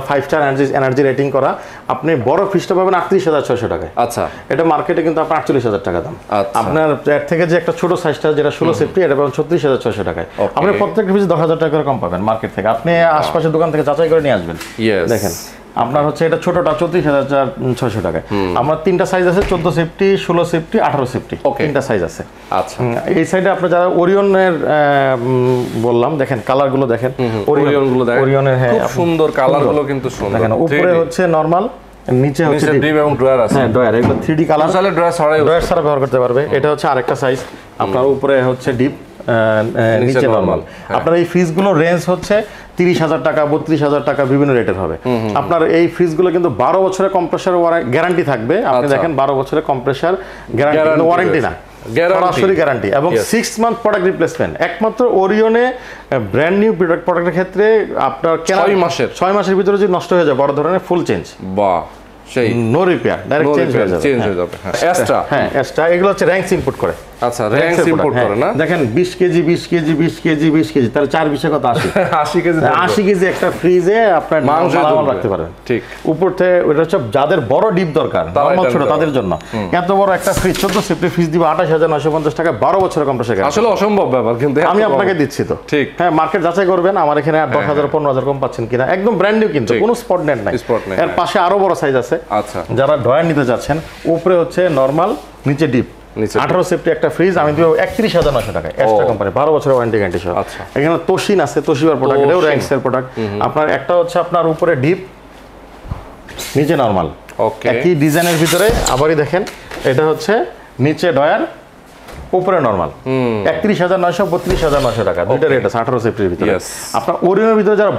5 স্টার এনার্জি রেটিং করা। আপনি বড় ফ্রিজটা পাবেন 38,600 টাকায়। আচ্ছা, এটা মার্কেটে কিন্তু আপনার 48,000 টাকা দাম। আপনার এর থেকে যে একটা ছোট সাইজটা যেটা 16 সেফটি, এটা পাবেন 36,600 টাকায়। আপনি প্রত্যেকটা ফ্রিজ 10,000 টাকা করে কম পাবেন মার্কেট থেকে। আপনি আশপাশের দোকান থেকে যাচাই করে নিয়ে আসবেন। দেখেন আপনার হচ্ছে এটা ছোটটা 34,600 টাকায়। আমার 3টা সাইজ আছে, 14 সেফটি, 16 সেফটি, 18 সেফটি, 3টা সাইজ আছে। আচ্ছা, এই সাইডে আপনার যারা ওরিয়নের বললাম, দেখেন কালারগুলো দেখেন, ওরিয়নের, হ্যাঁ, খুব সুন্দর কালারগুলো, কিন্তু সুন্দর। দেখেন উপরে হচ্ছে নরমাল, নিচে হচ্ছে নিচে ডিপ এবং ড্রয়ার আছে। হ্যাঁ ড্রয়ার, এগুলো 3D কালার, তাহলে ড্রয়ার ছড়াই ড্রয়ার ছাড়া ব্যবহার করতে পারবে। এটা হচ্ছে আরেকটা সাইজ, আপনার উপরে হচ্ছে ডিপ, নিচে নরমাল। আপনার এই ফ্রিজগুলো রেঞ্জ হচ্ছে 30,000 টাকা, 32,000 টাকা, বিভিন্ন রেটের হবে। আপনার এই ফ্রিজগুলো কিন্তু 12 বছরের কম্প্রেসার গ্যারান্টি থাকবে। আপনি দেখেন 12 বছরের কম্প্রেসার গ্যারান্টি, ওয়ারেন্টি না, সরাসরি গ্যারান্টি এবং 6 মান্থ প্রোডাক্ট রিপ্লেসমেন্ট। একমাত্র ওরিয়নে ব্র্যান্ড নিউ প্রোডাক্টের ক্ষেত্রে আপনার 6 মাসের ভিতরে যদি নষ্ট হয়ে যায় বড় ধরনের ফুল চেঞ্জ, বাহ সেই নো রিপেয়ার, ডাইরেক্ট চেঞ্জ হয়ে যাবে। এক্সট্রা, হ্যাঁ এক্সট্রা, এগুলো হচ্ছে র‍্যাঙ্কস ইনপুট করে। আচ্ছা র‍্যাঙ্কস ইম্পোর্ট করে না, দেখেন 20 কেজি 20 কেজি 20 কেজি 20 কেজি, তাহলে 4 20 কত 80 80 কেজি 80 কেজি একটা ফ্রিজে আপনার মাংস রাখতে পারেন। ঠিক, উপর থেকে ওটা হচ্ছে যাদের বড় ডিপ দরকার, নরমাল ছোট তাদের জন্য। এত বড় একটা ফ্রিজ 14 সেফটি ফ্রিজ দিব 28,950 টাকা, 12 বছরের কম্প্রেসার গ্যারান্টি। আসলে অসম্ভব ব্যাপার, কিন্তু আমি আপনাকে দিচ্ছি তো। ঠিক, হ্যাঁ মার্কেট যাচাই করবেন, আমার এখানে 10,000 15,000 কম পাচ্ছেন কিনা, একদম ব্র্যান্ড নিউ কিন্তু কোনো স্পট নেট নাই। এর পাশে আরো বড় সাইজ আছে। আচ্ছা, যারা ড্রয়ার নিতে যাচ্ছেন, উপরে হচ্ছে নরমাল, নিচে ডিপ, 18 সেফটি একটা ফ্রিজ আমি দিব 31,900 টাকা, এক্সট্রা কোম্পানি, 12 বছরের ওয়ারেন্টি গ্যারান্টি সহ। আচ্ছা, এখানে তোশিন আছে, তোশিবার প্রোডাক্ট, এটাও র‍্যাঙ্কস এর প্রোডাক্ট। আপনার একটা হচ্ছে আপনার উপরে ডিপ, নিচে নরমাল, ওকে, একই ডিজাইনের ভিতরে। আবারই দেখেন এটা হচ্ছে নিচে ড্রয়ার, উপরে নরমাল, 31,900 32,900 টাকা, দুইটা রেট আছে 18 সেফটির ভিতরে। আপনার ওরিয়নের ভিতরে যারা